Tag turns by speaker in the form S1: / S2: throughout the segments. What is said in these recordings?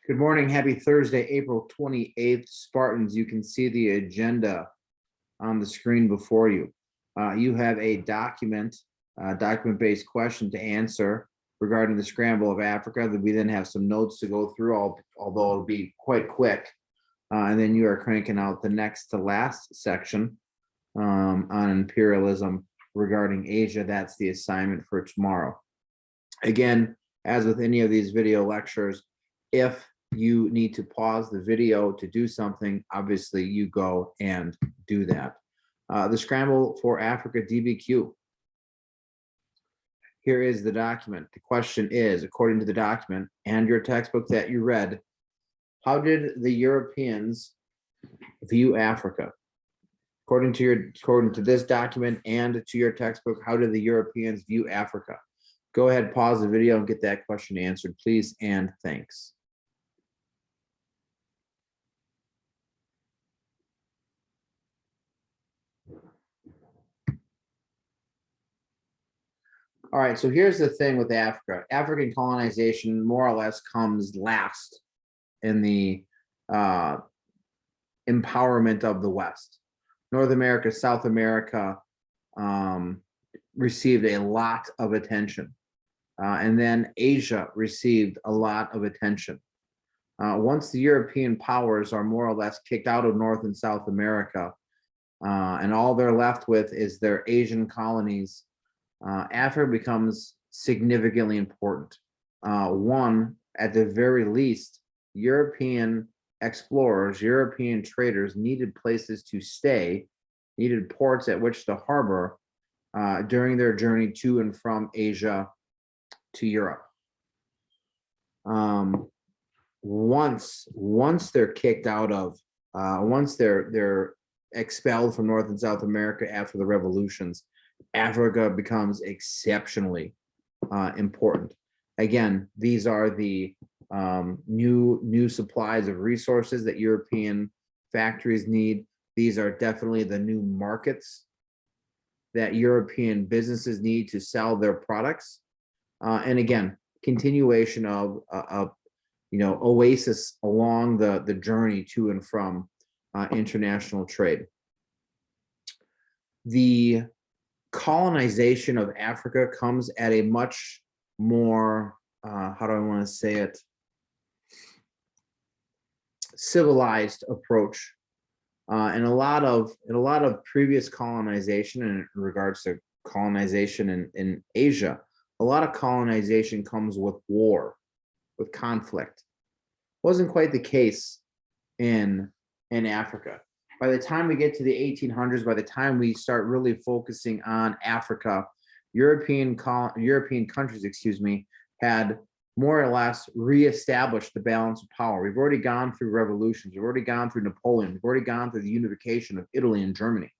S1: Good morning. Happy Thursday, April 28th. Spartans, you can see the agenda on the screen before you. You have a document-based question to answer regarding the scramble of Africa. That we then have some notes to go through, although it'll be quite quick. And then you are cranking out the next to last section on imperialism regarding Asia. That's the assignment for tomorrow. Again, as with any of these video lectures, if you need to pause the video to do something, obviously you go and do that. The scramble for Africa DBQ. Here is the document. The question is, according to the document and your textbook that you read, how did the Europeans view Africa? According to this document and to your textbook, how did the Europeans view Africa? Go ahead, pause the video and get that question answered, please, and thanks. All right, so here's the thing with Africa. African colonization more or less comes last in the empowerment of the West. North America, South America received a lot of attention. And then Asia received a lot of attention. Once the European powers are more or less kicked out of North and South America, and all they're left with is their Asian colonies, Africa becomes significantly important. One, at the very least, European explorers, European traders needed places to stay, needed ports at which to harbor during their journey to and from Asia to Europe. Once they're kicked out of, once they're expelled from North and South America after the revolutions, Africa becomes exceptionally important. Again, these are the new supplies of resources that European factories need. These are definitely the new markets that European businesses need to sell their products. And again, continuation of oasis along the journey to and from international trade. The colonization of Africa comes at a much more, how do I want to say it, civilized approach. And a lot of previous colonization in regards to colonization in Asia, a lot of colonization comes with war, with conflict. Wasn't quite the case in Africa. By the time we get to the 1800s, by the time we start really focusing on Africa, European countries, had more or less reestablished the balance of power. We've already gone through revolutions. We've already gone through Napoleon. We've already gone through the unification of Italy and Germany.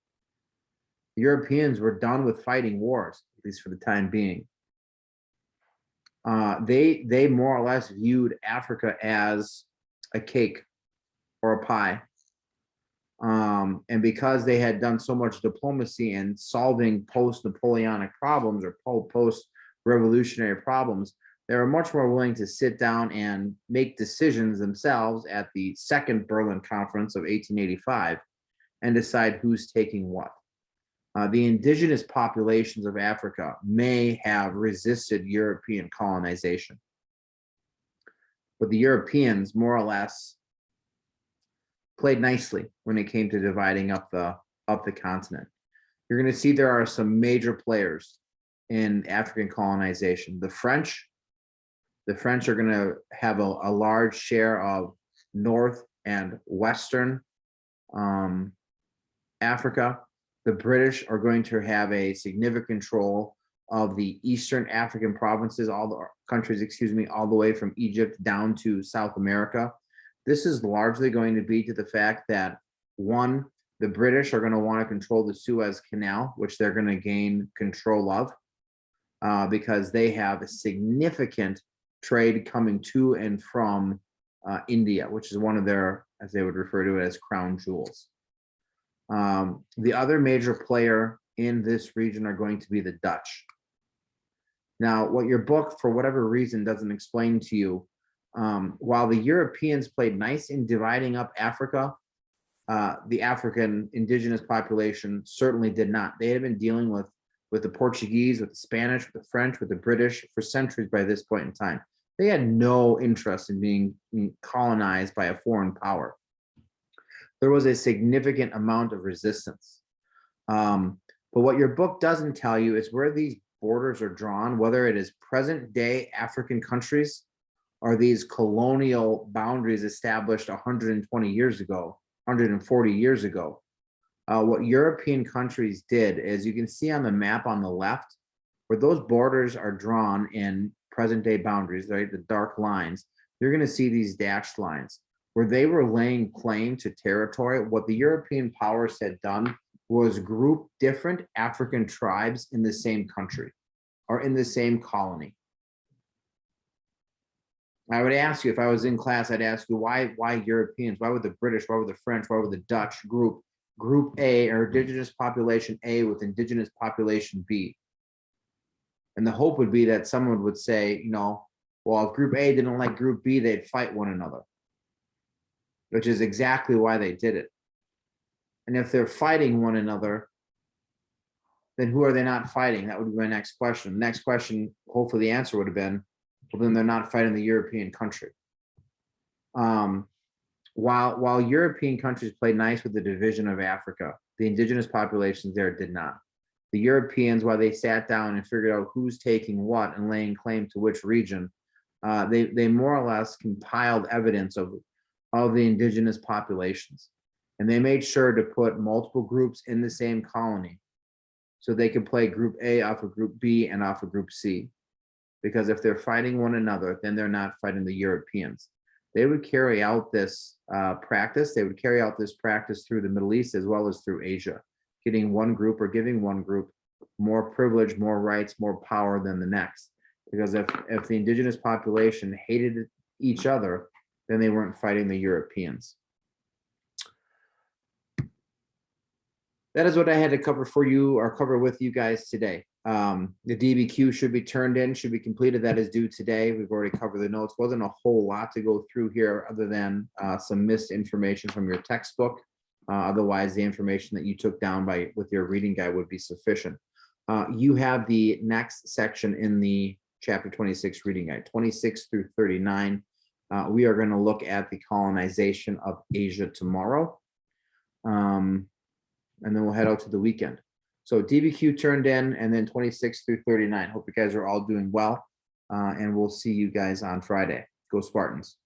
S1: The Europeans were done with fighting wars, at least for the time being. They more or less viewed Africa as a cake or a pie. And because they had done so much diplomacy and solving post-Napoleonic problems or post-revolutionary problems, they were much more willing to sit down and make decisions themselves at the Second Berlin Conference of 1885 and decide who's taking what. The indigenous populations of Africa may have resisted European colonization, but the Europeans more or less played nicely when it came to dividing up the continent. You're going to see there are some major players in African colonization. The French are going to have a large share of North and Western Africa. The British are going to have a significant control of the Eastern African provinces, all the countries, all the way from Egypt down to South America. This is largely going to be to the fact that, one, the British are going to want to control the Suez Canal, which they're going to gain control of because they have a significant trade coming to and from India, which is one of their, as they would refer to it, as crown jewels. The other major player in this region are going to be the Dutch. Now, what your book, for whatever reason, doesn't explain to you While the Europeans played nice in dividing up Africa, the African indigenous population certainly did not. They had been dealing with the Portuguese, with the Spanish, with the French, with the British for centuries by this point in time. They had no interest in being colonized by a foreign power. There was a significant amount of resistance. But what your book doesn't tell you is where these borders are drawn, whether it is present day African countries or these colonial boundaries established 120 years ago, 140 years ago. What European countries did is, you can see on the map on the left, where those borders are drawn in present day boundaries, right? The dark lines, you're going to see these dashed lines where they were laying claim to territory. What the European powers had done was group different African tribes in the same country or in the same colony. I would ask you, if I was in class, I'd ask you, why Europeans? Why would the British, why would the French, why would the Dutch group A, or indigenous population A with indigenous population B? And the hope would be that someone would say, you know, well, if group A didn't like group B, they'd fight one another, which is exactly why they did it. And if they're fighting one another, then who are they not fighting? That would be my next question. The next question, hopefully the answer would have been, well, then they're not fighting the European country. While European countries played nice with the division of Africa, the indigenous populations there did not. The Europeans, while they sat down and figured out who's taking what and laying claim to which region, they more or less compiled evidence of the indigenous populations. And they made sure to put multiple groups in the same colony so they could play group A off of group B and off of group C. Because if they're fighting one another, then they're not fighting the Europeans. They would carry out this practice. They would carry out this practice through the Middle East as well as through Asia, getting one group or giving one group more privilege, more rights, more power than the next. Because if the indigenous population hated each other, then they weren't fighting the Europeans. That is what I had to cover for you, or cover with you guys today. The DBQ should be turned in, should be completed. That is due today. We've already covered the notes. Wasn't a whole lot to go through here other than some missed information from your textbook. Otherwise, the information that you took down with your reading guide would be sufficient. You have the next section in the chapter 26 reading guide, 26 through 39. We are going to look at the colonization of Asia tomorrow. And then we'll head out to the weekend. So DBQ turned in, and then 26 through 39. Hope you guys are all doing well. And we'll see you guys on Friday. Go Spartans.